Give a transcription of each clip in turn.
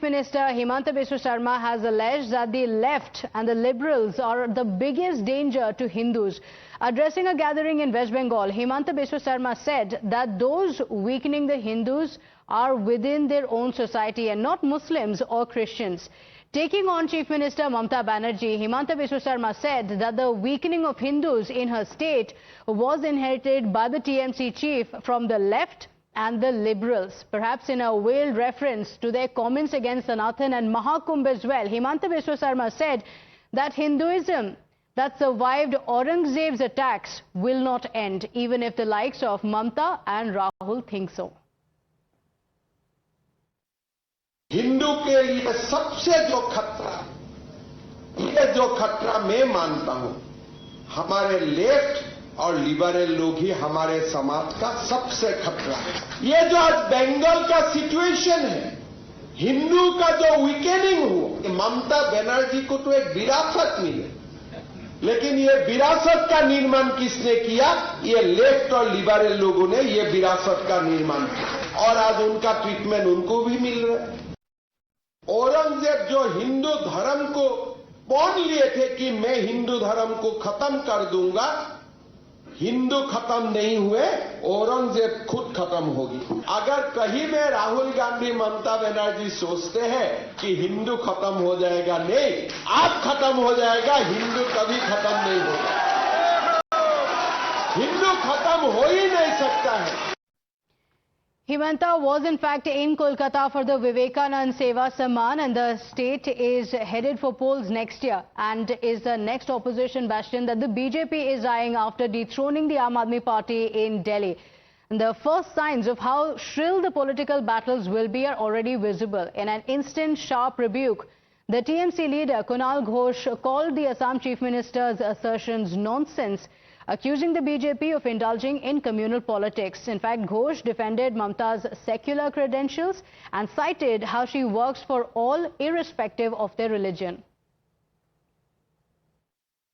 Minister Himanta Biswa Sarma has alleged that the left and the liberals are the biggest danger to Hindus. Addressing a gathering in West Bengal, Himanta Biswa Sarma said that those weakening the Hindus are within their own society and not Muslims or Christians. Taking on Chief Minister Mamata Banerjee, Himanta Biswa Sarma said that the weakening of Hindus in her state was inherited by the TMC chief from the left and the liberals, perhaps in a veiled reference to their comments against Sanatan and Mahakumbh as well. Himanta Biswa Sarma said that Hinduism that survived Aurangzeb's attacks will not end, even if the likes of Mamata and Rahul think so. Hindu के लिए सबसे जो खतरा मैं मानता हूं, हमारे left और लिबरल लोग ही हमारे समाज का सबसे खतरा है। ये जो आज बंगाल का सिचुएशन है, हिंदू का जो वीकेनिंग हुआ, ममता बनर्जी को तो एक विरासत मिले, लेकिन ये विरासत का निर्माण किसने किया? ये लेफ्ट और लिबरल लोगों ने ये विरासत का निर्माण किया और आज उनका ट्रीटमेंट उनको भी मिल रहा है। औरंगजेब जो हिंदू धर्म को पौन लिए थे कि मैं हिंदू धर्म को खत्म कर दूंगा, हिंदू खत्म नहीं हुए, औरंगजेब खुद खत्म होगी। अगर कहीं में राहुल गांधी ममता बनर्जी सोचते हैं कि हिंदू खत्म हो जाएगा, नहीं, आप खत्म हो जाएगा, हिंदू कभी खत्म नहीं होगा। हिंदू खत्म हो ही नहीं सकता है। Himanta was in fact in Kolkata for the Vivekanand Seva Samman, and the state is headed for polls next year and is the next opposition bastion that the BJP is eyeing after dethroning the Aam Aadmi Party in Delhi. And the first signs of how shrill the political battles will be are already visible. In an instant sharp rebuke, the TMC leader Kunal Ghosh called the Assam Chief Minister's assertions nonsense, accusing the BJP of indulging in communal politics. In fact, Ghosh defended Mamata's secular credentials and cited how she works for all irrespective of their religion.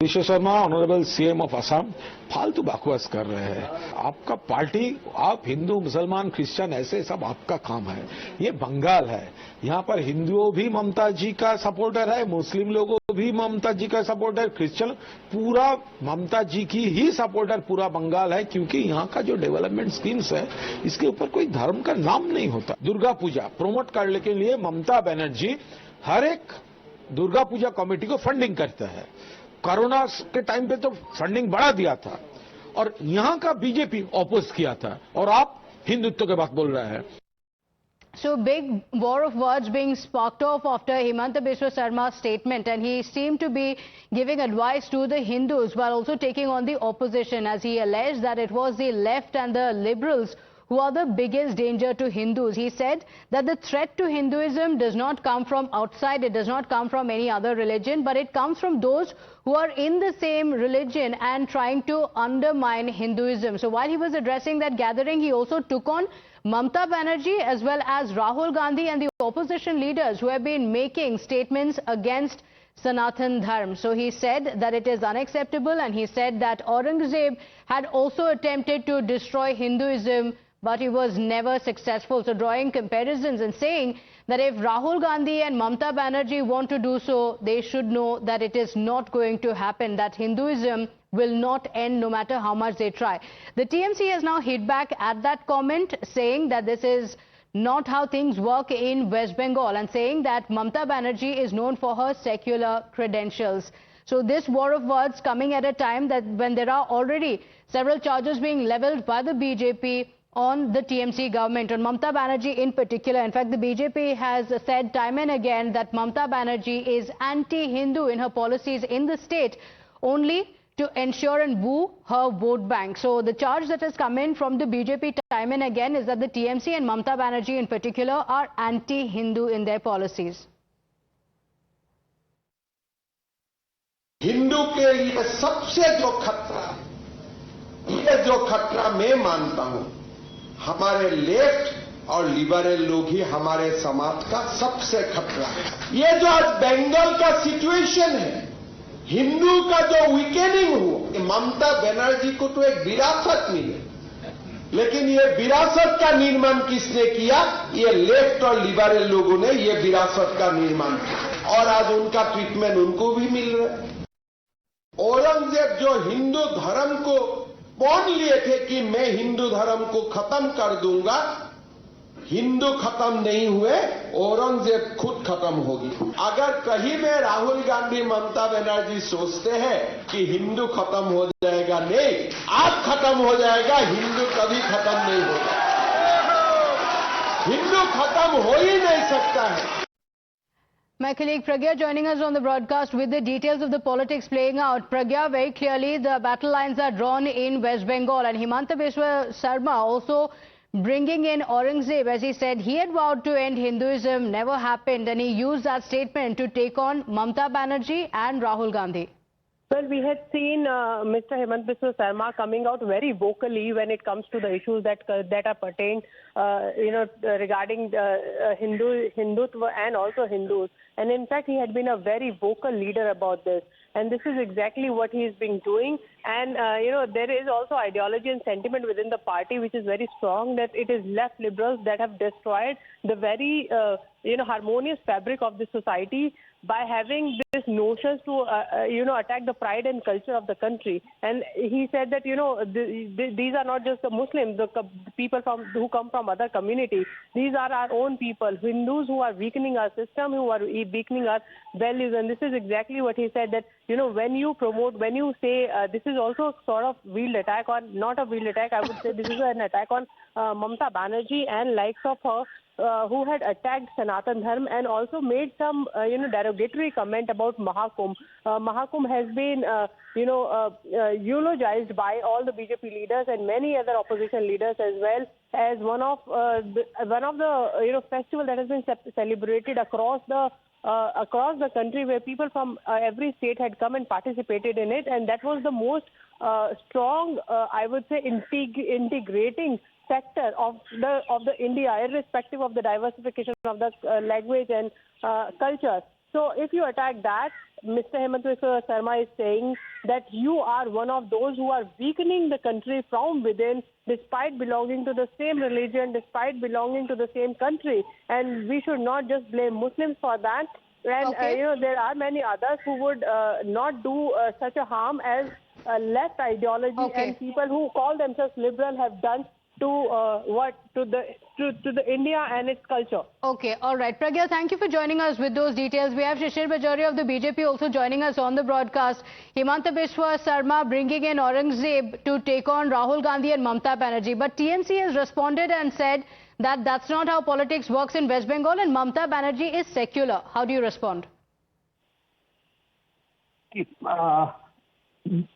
विश्व Sharma honourable CM of Assam फालतू बकवास कर रहे हैं। आपका party, आप हिंदू मुसलमान Christian ऐसे सब आपका काम है। ये बंगाल है, यहाँ पर हिंदुओं भी ममता जी का सपोर्टर है, मुस्लिम लोगों भी ममता जी का सपोर्टर, क्रिश्चियन पूरा ममता जी की ही सपोर्टर पूरा बंगाल है, क्योंकि यहाँ का जो डेवलपमेंट स्कीम्स है इसके ऊपर कोई धर्म का नाम नहीं होता। दुर्गा पूजा प्रमोट करने के लिए ममता बनर्जी हर एक दुर्गा पूजा कमेटी को फंडिंग करता है। कोरोना के टाइम पे तो फंडिंग बढ़ा दिया था और यहाँ का बीजेपी ऑपोज किया था, और आप हिंदुत्व के बात बोल रहे हैं। So big war of words being sparked off after Himanta Biswa Sarma's statement, and he seemed to be giving advice to the Hindus while also taking on the opposition, as he alleged that it was the left and the liberals who are the biggest danger to Hindus. He said that the threat to Hinduism does not come from outside, it does not come from any other religion, but it comes from those who are in the same religion and trying to undermine Hinduism. So while he was addressing that gathering, he also took on Mamata Banerjee as well as Rahul Gandhi and the opposition leaders who have been making statements against Sanatan Dharm. So he said that it is unacceptable, and he said that Aurangzeb had also attempted to destroy Hinduism, but he was never successful. So drawing comparisons and saying that if Rahul Gandhi and Mamata Banerjee want to do so, they should know that it is not going to happen, that Hinduism will not end no matter how much they try. The TMC has now hit back at that comment, saying that this is not how things work in West Bengal, and saying that Mamata Banerjee is known for her secular credentials. So this war of words coming at a time that when there are already several charges being levelled by the BJP on the TMC government, on Mamata Banerjee in particular. In fact, the BJP has said time and again that Mamata Banerjee is anti-Hindu in her policies in the state, only to ensure and woo her vote bank. So the charge that has come in from the BJP time and again is that the TMC and Mamata Banerjee in particular are anti-Hindu in their policies. Hindu के लिए सबसे जो खतरा मैं मानता हूं, हमारे left और लिबरल लोग ही हमारे समाज का सबसे खतरा है। ये जो आज बंगाल का सिचुएशन है, हिंदू का जो वीकेनिंग हुआ, ममता बनर्जी को तो एक विरासत मिले, लेकिन ये विरासत का निर्माण किसने किया? ये लेफ्ट और लिबरल लोगों ने ये विरासत का निर्माण किया और आज उनका ट्रीटमेंट उनको भी मिल रहा है। औरंगजेब जो हिंदू धर्म को पौन लिए थे कि मैं हिंदू धर्म को खत्म कर दूंगा, हिंदू खत्म नहीं हुए, औरंगजेब खुद खत्म होगी। अगर कहीं में राहुल गांधी, ममता बनर्जी सोचते हैं कि हिंदू खत्म हो जाएगा, नहीं, आज खत्म हो जाएगा, हिंदू कभी खत्म नहीं होगा। हिंदू खत्म हो ही नहीं सकता है। My colleague Pragya joining us on the broadcast with the details of the politics playing out. Pragya, very clearly the battle lines are drawn in West Bengal, and Himanta Biswa Sarma also bringing in Aurangzeb. As he said, he had vowed to end Hinduism, never happened, and he used that statement to take on Mamata Banerjee and Rahul Gandhi. Well, we had seen Mr. Himanta Biswa Sarma coming out very vocally when it comes to the issues that are pertained, regarding Hindutva and also Hindus. And in fact, he had been a very vocal leader about this. And this is exactly what he has been doing. And, there is also ideology and sentiment within the party which is very strong, that it is left liberals that have destroyed the very, harmonious fabric of the society by having these notions to, attack the pride and culture of the country. And he said that, these are not just the Muslims, the people who come from other communities. These are our own people, Hindus, who are weakening our system, who are weakening our values. And this is exactly what he said, that, when you promote, when you say, this is also sort of veiled attack, or not a veiled attack, I would say this is an attack on Mamata Banerjee and likes of her, who had attacked Sanatan Dharma and also made some, derogatory comment about Mahakumbh. Mahakumbh has been, eulogized by all the BJP leaders and many other opposition leaders as well as one of the festival that has been celebrated across the country, where people from every state had come and participated in it, and that was the most strong, I would say, integrating sector of the India, irrespective of the diversification of the language and culture. So if you attack that, Mr. Himanta Biswa Sarma is saying that you are one of those who are weakening the country from within, despite belonging to the same religion, despite belonging to the same country. And we should not just blame Muslims for that. And, there are many others who would not do such a harm as left ideology and people who call themselves liberal have done to the India and its culture. Okay, all right. Pragya, thank you for joining us with those details. We have Shishir Bajoria of the BJP also joining us on the broadcast. Himanta Biswa Sarma bringing in Aurangzeb to take on Rahul Gandhi and Mamata Banerjee. But TMC has responded and said that that's not how politics works in West Bengal, and Mamata Banerjee is secular. How do you respond?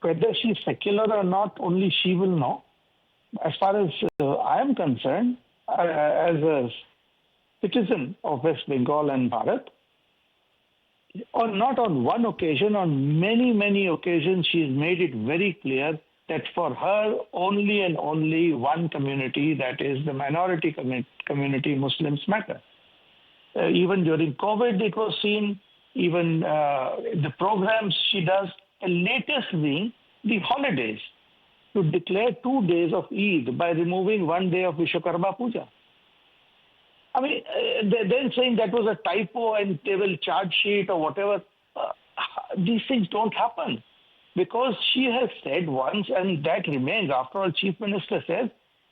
Whether she's secular or not, only she will know. As far as I am concerned, as a citizen of West Bengal and Bharat, not on one occasion, on many, many occasions, she's made it very clear that for her, only and only one community, that is the minority community, Muslims matter. Even during COVID, it was seen, even the programs she does, the latest being the holidays, to declare 2 days of Eid by removing 1 day of Vishwakarma Puja. I mean, then saying that was a typo and they will charge sheet or whatever. These things don't happen, because she has said once, and that remains. After all, Chief Minister says,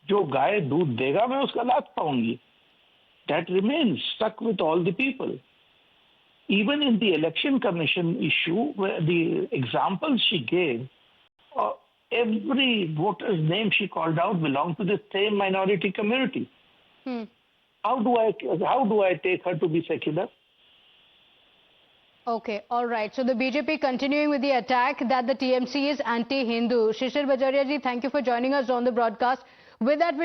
"Jo gaye doodh dega, main uska laat paungi." That remains stuck with all the people. Even in the Election Commission issue, where the examples she gave, every voter's name she called out belonged to the same minority community. How do I take her to be secular? Okay, all right. So the BJP continuing with the attack that the TMC is anti-Hindu. Shishir Bajoria ji, thank you for joining us on the broadcast. With that,